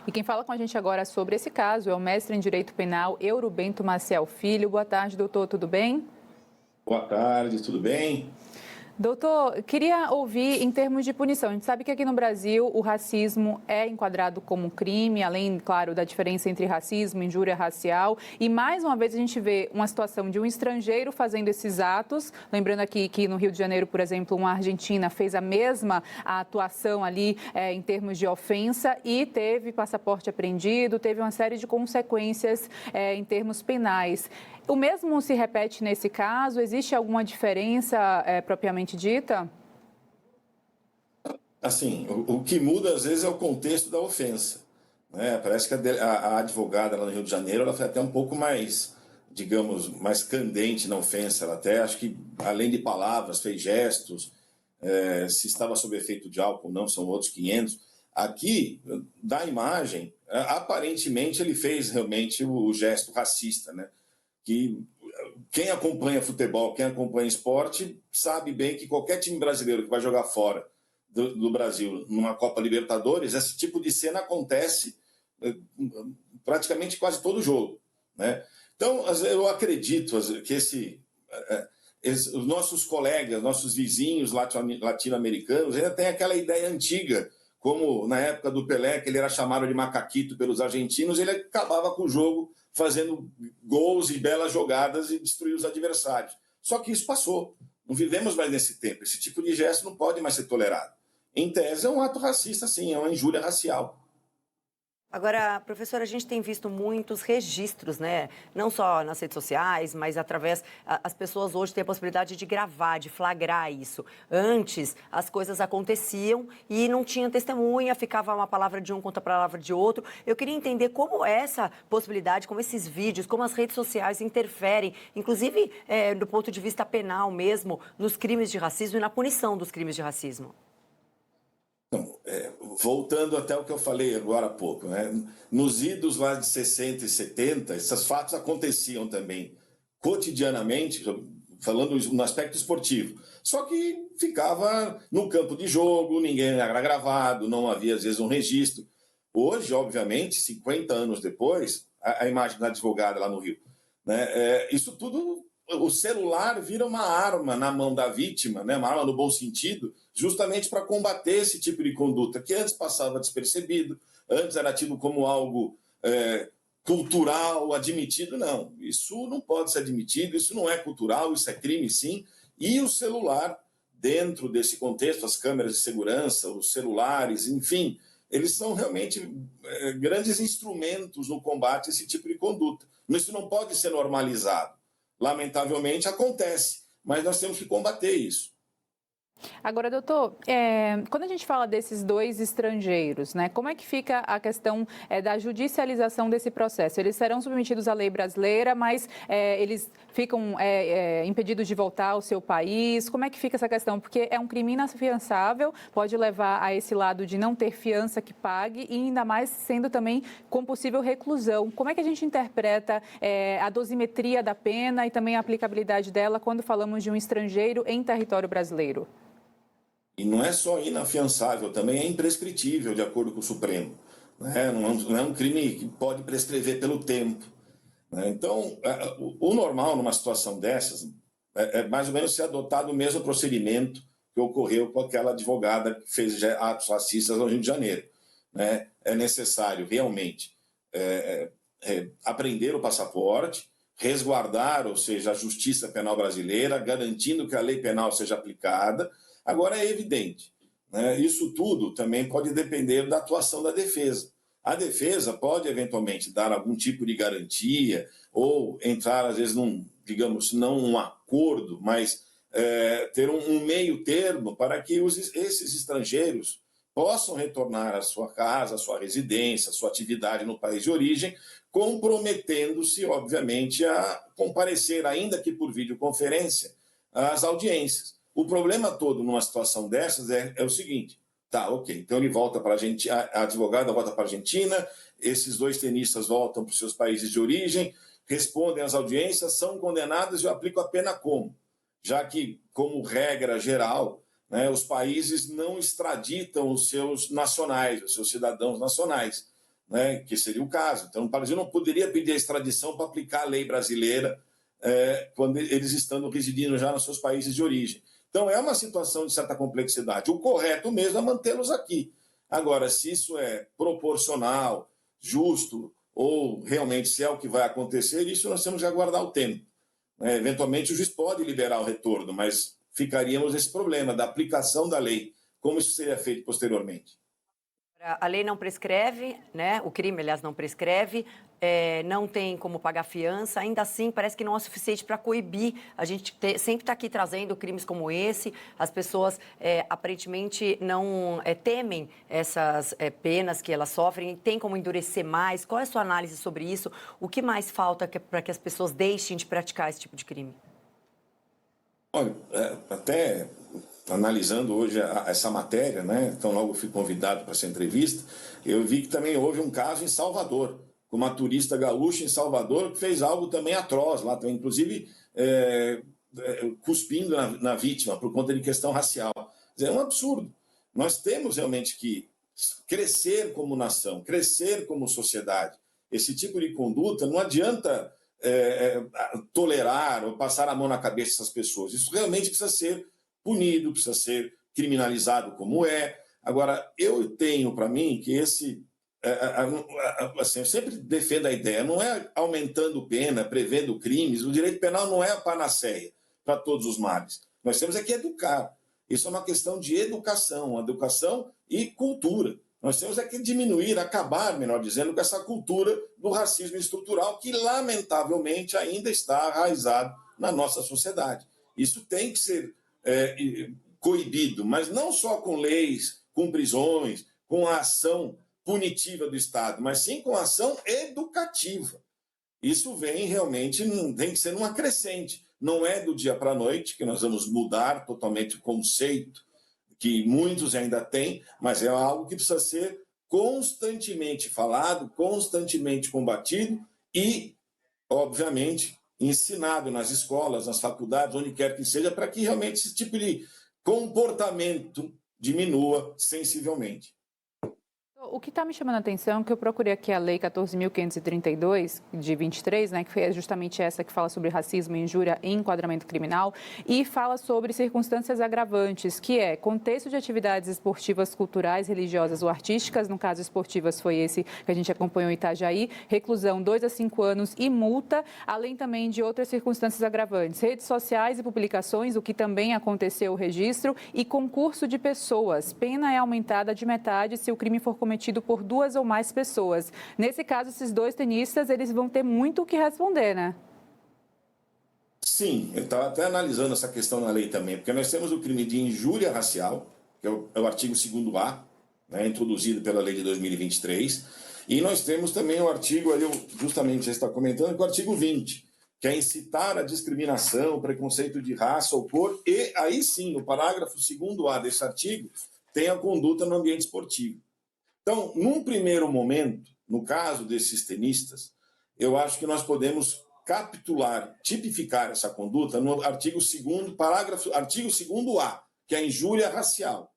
E quem fala com a gente agora sobre esse caso é o mestre em Direito Penal, Eurubento Maciel Filho. Boa tarde, doutor, tudo bem? Boa tarde, tudo bem? Doutor, queria ouvir em termos de punição. A gente sabe que aqui no Brasil o racismo é enquadrado como crime, além, claro, da diferença entre racismo e injúria racial. E mais uma vez a gente vê uma situação de um estrangeiro fazendo esses atos. Lembrando aqui que no Rio de Janeiro, por exemplo, uma argentina fez a mesma atuação ali em termos de ofensa e teve passaporte apreendido, teve uma série de consequências em termos penais. O mesmo se repete nesse caso? Existe alguma diferença propriamente dita? Assim, o que muda às vezes é o contexto da ofensa, né? Parece que a advogada lá no Rio de Janeiro ela foi até um pouco mais, digamos, mais candente na ofensa. Ela até, acho que, além de palavras, fez gestos. Se estava sob efeito de álcool ou não, são outros 500. Aqui, da imagem, aparentemente ele fez realmente o gesto racista, né? Que quem acompanha futebol, quem acompanha esporte, sabe bem que qualquer time brasileiro que vai jogar fora do Brasil numa Copa Libertadores, esse tipo de cena acontece praticamente quase todo jogo, né? Então, eu acredito que os nossos colegas, nossos vizinhos latino-americanos ainda têm aquela ideia antiga, como na época do Pelé, que ele era chamado de macaquito pelos argentinos, ele acabava com o jogo fazendo gols e belas jogadas e destruir os adversários. Só que isso passou. Não vivemos mais nesse tempo. Esse tipo de gesto não pode mais ser tolerado. Em tese, é um ato racista, sim, é uma injúria racial. Agora, professora, a gente tem visto muitos registros, né? Não só nas redes sociais, mas através... As pessoas hoje têm a possibilidade de gravar, de flagrar isso. Antes, as coisas aconteciam e não tinha testemunha, ficava uma palavra de um contra a palavra de outro. Eu queria entender como essa possibilidade, como esses vídeos, como as redes sociais interferem, inclusive do ponto de vista penal mesmo, nos crimes de racismo e na punição dos crimes de racismo. Então, voltando até o que eu falei agora há pouco, né? Nos idos lá de 60 e 70, esses fatos aconteciam também cotidianamente, falando no aspecto esportivo. Só que ficava no campo de jogo, ninguém era gravado, não havia, às vezes, um registro. Hoje, obviamente, 50 anos depois, a imagem da advogada lá no Rio, né? Isso tudo... O celular vira uma arma na mão da vítima, né? Uma arma no bom sentido, justamente para combater esse tipo de conduta, que antes passava despercebido, antes era tido como algo cultural, admitido. Não, isso não pode ser admitido, isso não é cultural, isso é crime, sim. E o celular, dentro desse contexto, as câmeras de segurança, os celulares, enfim, eles são realmente grandes instrumentos no combate a esse tipo de conduta. Mas isso não pode ser normalizado. Lamentavelmente acontece, mas nós temos que combater isso. Agora, doutor, quando a gente fala desses dois estrangeiros, né, como é que fica a questão da judicialização desse processo? Eles serão submetidos à lei brasileira, mas eles ficam impedidos de voltar ao seu país? Como é que fica essa questão? Porque é um crime inafiançável, pode levar a esse lado de não ter fiança que pague e ainda mais sendo também com possível reclusão. Como é que a gente interpreta a dosimetria da pena e também a aplicabilidade dela quando falamos de um estrangeiro em território brasileiro? E não é só inafiançável, também é imprescritível, de acordo com o Supremo, né? Não é um crime que pode prescrever pelo tempo, né? Então, o normal numa situação dessas é mais ou menos ser adotado o mesmo procedimento que ocorreu com aquela advogada que fez atos racistas no Rio de Janeiro, né? É necessário realmente apreender o passaporte, resguardar, ou seja, a justiça penal brasileira, garantindo que a lei penal seja aplicada. Agora, é evidente, né? Isso tudo também pode depender da atuação da defesa. A defesa pode, eventualmente, dar algum tipo de garantia ou entrar, às vezes, digamos, não um acordo, mas ter um meio termo para que esses estrangeiros possam retornar à sua casa, à sua residência, à sua atividade no país de origem, comprometendo-se, obviamente, a comparecer, ainda que por videoconferência, às audiências. O problema todo numa situação dessas é o seguinte: tá, ok, então ele volta para a Argentina, a advogada volta para a Argentina, esses dois tenistas voltam para os seus países de origem, respondem às audiências, são condenados e eu aplico a pena como? Já que, como regra geral, né, os países não extraditam os seus nacionais, os seus cidadãos nacionais. né, que seria o caso. Então, o Brasil não poderia pedir a extradição para aplicar a lei brasileira quando eles estão residindo já nos seus países de origem. Então, é uma situação de certa complexidade. O correto mesmo é mantê-los aqui. Agora, se isso é proporcional, justo, ou realmente se é o que vai acontecer, isso nós temos que aguardar o tempo. Eventualmente, o juiz pode liberar o retorno, mas ficaríamos nesse problema da aplicação da lei. Como isso seria feito posteriormente? A lei não prescreve, né? O crime, aliás, não prescreve, não tem como pagar fiança, ainda assim parece que não é suficiente para coibir. A gente sempre está aqui trazendo crimes como esse, as pessoas aparentemente não temem essas penas que elas sofrem, tem como endurecer mais. Qual é a sua análise sobre isso? O que mais falta para que as pessoas deixem de praticar esse tipo de crime? Olha, até analisando hoje essa matéria, né? Então logo fui convidado para essa entrevista, eu vi que também houve um caso em Salvador, com uma turista gaúcha em Salvador que fez algo também atroz lá, também, inclusive cuspindo na vítima por conta de questão racial. Quer dizer, é um absurdo. Nós temos realmente que crescer como nação, crescer como sociedade. Esse tipo de conduta não adianta tolerar ou passar a mão na cabeça dessas pessoas. Isso realmente precisa ser punido, precisa ser criminalizado como é. Agora, eu tenho para mim que assim, eu sempre defendo a ideia, não é aumentando pena, prevendo crimes, o direito penal não é a panaceia para todos os males. Nós temos que educar. Isso é uma questão de educação e cultura. Nós temos que diminuir, acabar, melhor dizendo, com essa cultura do racismo estrutural que, lamentavelmente, ainda está arraizado na nossa sociedade. Isso tem que ser coibido, mas não só com leis, com prisões, com a ação punitiva do Estado, mas sim com a ação educativa. Isso vem realmente, tem que ser numa crescente. Não é do dia para a noite que nós vamos mudar totalmente o conceito que muitos ainda têm, mas é algo que precisa ser constantemente falado, constantemente combatido e, obviamente, ensinado nas escolas, nas faculdades, onde quer que seja, para que realmente esse tipo de comportamento diminua sensivelmente. O que está me chamando a atenção é que eu procurei aqui a Lei 14.532, de 23, né, que foi justamente essa que fala sobre racismo, injúria e enquadramento criminal, e fala sobre circunstâncias agravantes, que é contexto de atividades esportivas, culturais, religiosas ou artísticas, no caso esportivas foi esse que a gente acompanhou em Itajaí, reclusão 2 a 5 anos e multa, além também de outras circunstâncias agravantes, redes sociais e publicações, o que também aconteceu o registro, e concurso de pessoas. Pena é aumentada de metade se o crime for cometido por 2 ou mais pessoas. Nesse caso, esses 2 tenistas, eles vão ter muito o que responder, né? Sim, eu estava até analisando essa questão na lei também, porque nós temos o crime de injúria racial, que é o artigo 2º-A, né, introduzido pela lei de 2023, e nós temos também o artigo, ali, justamente você está comentando, que é o artigo 20, que é incitar a discriminação, preconceito de raça ou cor, e aí sim, o parágrafo 2º-A desse artigo tem a conduta no ambiente esportivo. Então, num primeiro momento, no caso desses tenistas, eu acho que nós podemos capitular, tipificar essa conduta no artigo 2º, artigo 2º-A, que é a injúria racial.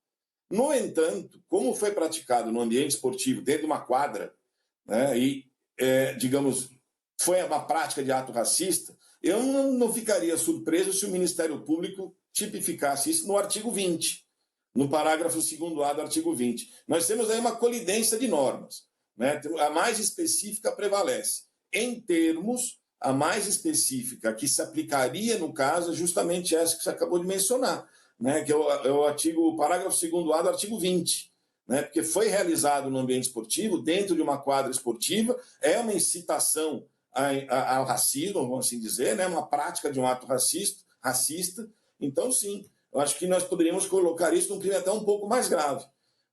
No entanto, como foi praticado no ambiente esportivo, dentro de uma quadra, né, digamos, foi uma prática de ato racista, eu não ficaria surpreso se o Ministério Público tipificasse isso no artigo 20. No parágrafo 2º-A do artigo 20. Nós temos aí uma colidência de normas, né? A mais específica prevalece. Em termos, a mais específica que se aplicaria no caso é justamente essa que você acabou de mencionar, né? Que é o parágrafo 2º-A do artigo 20. Né? Porque foi realizado no ambiente esportivo, dentro de uma quadra esportiva, é uma incitação ao racismo, vamos assim dizer, né? Uma prática de um ato racista. Então, sim, eu acho que nós poderíamos colocar isso num crime até um pouco mais grave.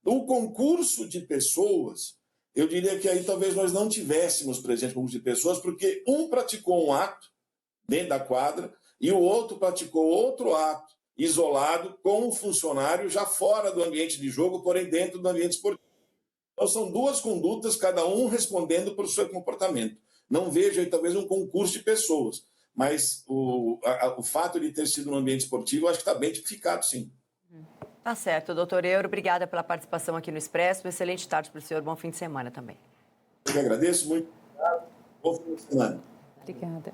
O concurso de pessoas, eu diria que aí talvez nós não tivéssemos presente o concurso de pessoas, porque um praticou um ato dentro da quadra e o outro praticou outro ato isolado com um funcionário já fora do ambiente de jogo, porém dentro do ambiente esportivo. Então são 2 condutas, cada um respondendo pelo seu comportamento. Não vejo aí talvez um concurso de pessoas. Mas o fato de ter sido no ambiente esportivo, eu acho que está bem tipificado, sim. Tá certo, doutor Euro. Obrigada pela participação aqui no Expresso. Excelente tarde para o senhor. Bom fim de semana também. que agradeço. Muito obrigado. Bom fim de semana. Obrigada.